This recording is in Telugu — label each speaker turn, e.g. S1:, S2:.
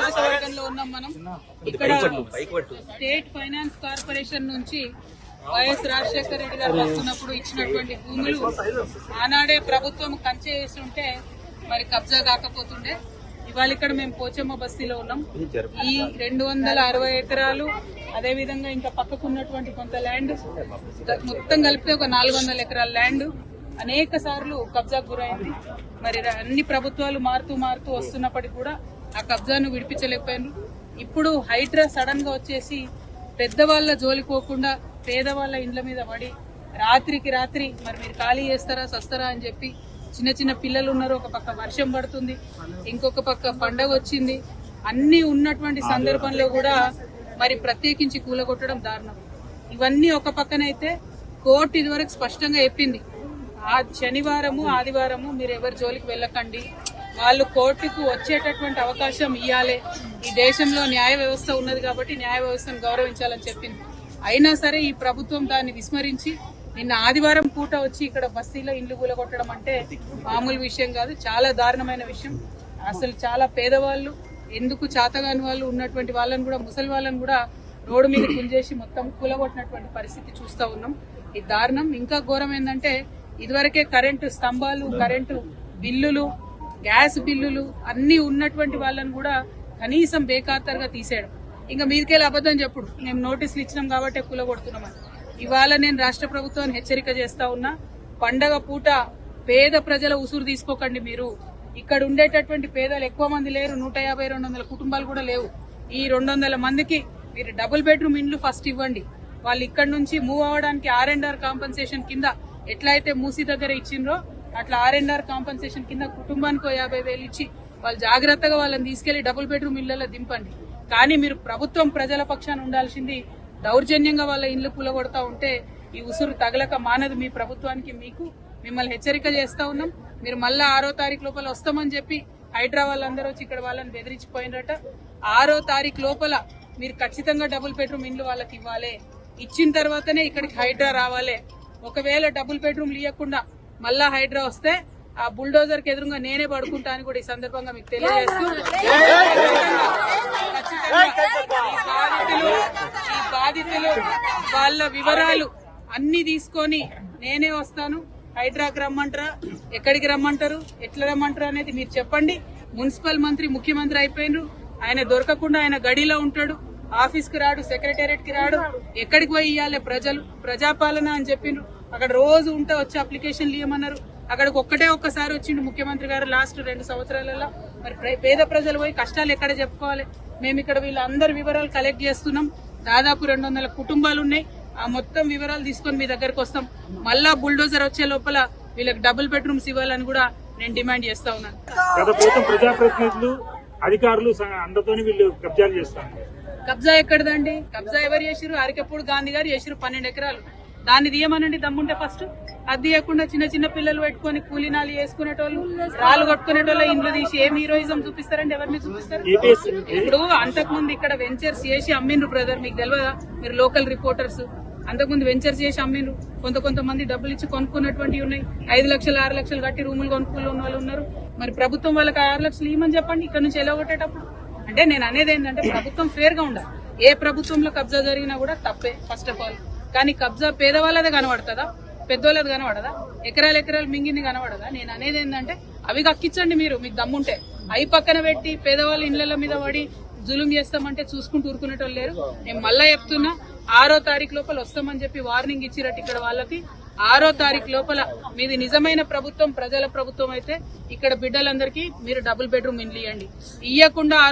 S1: నియోజకవర్గంలో ఉన్నాం మనం. ఇక్కడ స్టేట్ ఫైనాన్స్ కార్పొరేషన్ నుంచి వైఎస్ రాజశేఖర రెడ్డి గారు వస్తున్నప్పుడు ఇచ్చినటువంటి భూములు ఆనాడే ప్రభుత్వం కంచె వేసి ఉంటే మరి కబ్జా కాకపోతుండే. ఇవాళ ఇక్కడ మేము పోచమ్మ బస్తీలో ఉన్నాం. ఈ 260 ఎకరాలు అదేవిధంగా ఇంకా పక్కకున్నటువంటి కొంత ల్యాండ్ మొత్తం కలిపితే ఒక 400 ఎకరాల ల్యాండ్ అనేక సార్లు కబ్జాకు గురైంది. మరి అన్ని ప్రభుత్వాలు మారుతూ వస్తున్నప్పటికీ కూడా ఆ కబ్జాను విడిపించలేకపోయారు. ఇప్పుడు హైడ్రా సడన్ గా వచ్చేసి పెద్దవాళ్ల జోలికోకుండా పేదవాళ్ల ఇండ్ల మీద పడి రాత్రికి రాత్రి మరి మీరు ఖాళీ చేస్తారా సస్తారా అని చెప్పి చిన్న చిన్న పిల్లలు ఉన్నారు. ఒక పక్క వర్షం పడుతుంది, ఇంకొక పక్క పండగ వచ్చింది. అన్ని ఉన్నటువంటి సందర్భంలో కూడా మరి ప్రత్యేకించి కూలగొట్టడం దారుణం. ఇవన్నీ ఒక పక్కనైతే కోర్టు ఇదివరకు స్పష్టంగా చెప్పింది, ఆ శనివారము ఆదివారము మీరు ఎవరి జోలికి వెళ్ళకండి, వాళ్ళు కోర్టుకు వచ్చేటటువంటి అవకాశం ఇవ్వాలి. ఈ దేశంలో న్యాయ వ్యవస్థ ఉన్నది కాబట్టి న్యాయ వ్యవస్థను గౌరవించాలని చెప్పింది. అయినా సరే ఈ ప్రభుత్వం దాన్ని విస్మరించి నిన్న ఆదివారం పూట వచ్చి ఇక్కడ బస్తీలో ఇండ్లు కూలగొట్టడం అంటే మామూలు విషయం కాదు, చాలా దారుణమైన విషయం. అసలు చాలా పేదవాళ్ళు, ఎందుకు చాతగాని వాళ్ళు ఉన్నటువంటి వాళ్ళని కూడా, ముసలి వాళ్ళని కూడా రోడ్డు మీద గుంజేసి మొత్తం కూలగొట్టినటువంటి పరిస్థితి చూస్తూ ఉన్నాం. ఈ దారుణం. ఇంకా ఘోరం ఏంటంటే ఇదివరకే కరెంటు స్తంభాలు, కరెంటు బిల్లులు, గ్యాస్ బిల్లులు అన్ని ఉన్నటువంటి వాళ్ళని కూడా కనీసం బేఖాతరుగా తీసేయడం. ఇంకా మీదికెళ్ళి అబద్ధం చెప్పుడు మేము నోటీసులు ఇచ్చినాం కాబట్టి కూలగొడుతున్నామని. ఇవాళ నేను రాష్ట్ర ప్రభుత్వాన్ని హెచ్చరిక చేస్తా ఉన్నా, పండగ పూట పేద ప్రజల ఉసురు తీసుకోకండి. మీరు ఇక్కడ ఉండేటటువంటి పేదలు ఎక్కువ మంది లేరు, 150-200 కుటుంబాలు కూడా లేవు. ఈ 200 మందికి మీరు డబుల్ బెడ్రూమ్ ఇండ్లు ఫస్ట్ ఇవ్వండి. వాళ్ళు ఇక్కడ నుంచి మూవ్ అవ్వడానికి R&R కాంపన్సేషన్ కింద ఎట్లయితే మూసీ దగ్గర ఇచ్చిండ్రో అట్లా R&R కాంపన్సేషన్ కింద కుటుంబానికి 50,000 ఇచ్చి వాళ్ళు జాగ్రత్తగా వాళ్ళని తీసుకెళ్లి డబుల్ బెడ్రూమ్ ఇళ్లలో దింపండి. కానీ మీరు ప్రభుత్వం ప్రజల పక్షాన ఉండాల్సింది దౌర్జన్యంగా వాళ్ళ ఇండ్లు కూలగొడతా ఉంటే ఈ ఉసురు తగలక మానదు మీ ప్రభుత్వానికి. మిమ్మల్ని హెచ్చరిక చేస్తా ఉన్నాం. మీరు మళ్ళా 6వ తారీఖు లోపల వస్తామని చెప్పి హైడ్రా వాళ్ళందరూ వచ్చి ఇక్కడ వాళ్ళని బెదిరించిపోయినట. 6వ తారీఖు లోపల మీరు ఖచ్చితంగా డబుల్ బెడ్రూమ్ ఇండ్లు వాళ్ళకి ఇవ్వాలి. ఇచ్చిన తర్వాతనే ఇక్కడికి హైడ్రా రావాలి. ఒకవేళ డబుల్ బెడ్రూమ్లు ఇవ్వకుండా మళ్ళా హైడ్రా వస్తే ఆ బుల్డోజర్ కి ఎదురుగా నేనే పడుకుంటా అని కూడా ఈ సందర్భంగా మీకు తెలియజేస్తూ, ఈ బాధితులు వాళ్ళ వివరాలు అన్ని తీసుకొని నేనే వస్తాను. హైడ్రాకి రమ్మంటారా, ఎక్కడికి రమ్మంటారు, ఎట్లా రమ్మంటారు అనేది మీరు చెప్పండి. మున్సిపల్ మంత్రి ముఖ్యమంత్రి అయిపోయినరు, ఆయన దొరకకుండా ఆయన గడిలో ఉంటాడు, ఆఫీస్ కి రాడు, సెక్రటేరియట్ కి రాడు. ఎక్కడికి పోయి ఇవ్వాలి ప్రజలు, ప్రజాపాలన అని చెప్పిండ్రు. అక్కడ రోజు ఉంటే వచ్చి అప్లికేషన్లు ఇవ్వమన్నారు. అక్కడికి ఒక్కసారి వచ్చిండు ముఖ్యమంత్రి గారు లాస్ట్ 2 సంవత్సరాలలో. మరి పేద ప్రజలు పోయి కష్టాలు ఎక్కడ చెప్పుకోవాలి? మేము ఇక్కడ వీళ్ళందరి వివరాలు కలెక్ట్ చేస్తున్నాం. దాదాపు 200 కుటుంబాలు ఉన్నాయి. ఆ మొత్తం వివరాలు తీసుకొని మీ దగ్గరకు వస్తాం. మళ్ళా బుల్డోజర్ వచ్చే లోపల వీళ్ళకి డబుల్ బెడ్రూమ్స్ ఇవ్వాలని కూడా నేను డిమాండ్ చేస్తా ఉన్నాను.
S2: ప్రజాప్రతినిధులు, అధికారులు అందరితో వీళ్ళు కబ్జాలు చేస్తారు.
S1: కబ్జా ఎక్కడదండి? కబ్జా ఎవరు చేసిరు? అరికపూడి గాంధీ గారు చేసిరు 12 ఎకరాలు. దాన్ని తీయమనండి దమ్ముంటే ఫస్ట్. అది తీయకుండా చిన్న పిల్లలు పెట్టుకుని కూలీనాలు వేసుకునేటోళ్ళు, రాళ్ళు కొట్టుకునేటోళ్ళ ఇండ్లు తీసి ఏం హీరోయిజం చూపిస్తారండి? ఎవరిని చూపిస్తారు? ఇప్పుడు అంతకుముందు ఇక్కడ వెంచర్స్ చేసి అమ్మిండ్రు బ్రదర్, మీకు తెలియదా? మీరు లోకల్ రిపోర్టర్స్. అంతకుముందు వెంచర్స్ చేసి అమ్మిండ్రు. కొంతమంది డబ్బులు ఇచ్చి కొనుక్కున్నటువంటివి ఉన్నాయి. 5 లక్షలు 6 లక్షలు కట్టి రూములు కొనుక్కున్న వాళ్ళు ఉన్నారు. మరి ప్రభుత్వం వాళ్ళకి 6 లక్షలు ఇవ్వమని చెప్పండి ఇక్కడ నుంచి ఎలా కొట్టేటప్పుడు. అంటే నేను అనేది ఏంటంటే ప్రభుత్వం ఫేర్ గా ఉండాలి. ఏ ప్రభుత్వంలో కబ్జా జరిగినా కూడా తప్పే ఫస్ట్ ఆఫ్ ఆల్. కానీ కబ్జా పేదవాళ్ళదే కనబడుతుందా, పెద్దోళ్ళది కనబడదా? ఎకరాలు మింగింది కనబడదా? నేను అనేది ఏంటంటే అవి కక్కించండి మీరు, మీకు దమ్ముంటే. అవి పక్కన పెట్టి పేదవాళ్ళ ఇళ్ల మీద పడి జులుం చేస్తామంటే చూసుకుంటూ ఊరుకునేటోళ్ళు లేరు. నేను మళ్ళా చెప్తున్నా, 6వ తారీఖు లోపల వస్తామని చెప్పి వార్నింగ్ ఇచ్చిరట్టు ఇక్కడ వాళ్ళకి. 6వ తారీఖు లోపల మీది నిజమైన ప్రభుత్వం, ప్రజల ప్రభుత్వం అయితే ఇక్కడ బిడ్డలందరికీ మీరు డబుల్ బెడ్రూమ్ ఇండ్లు ఇవ్వండి. ఇవ్వకుండా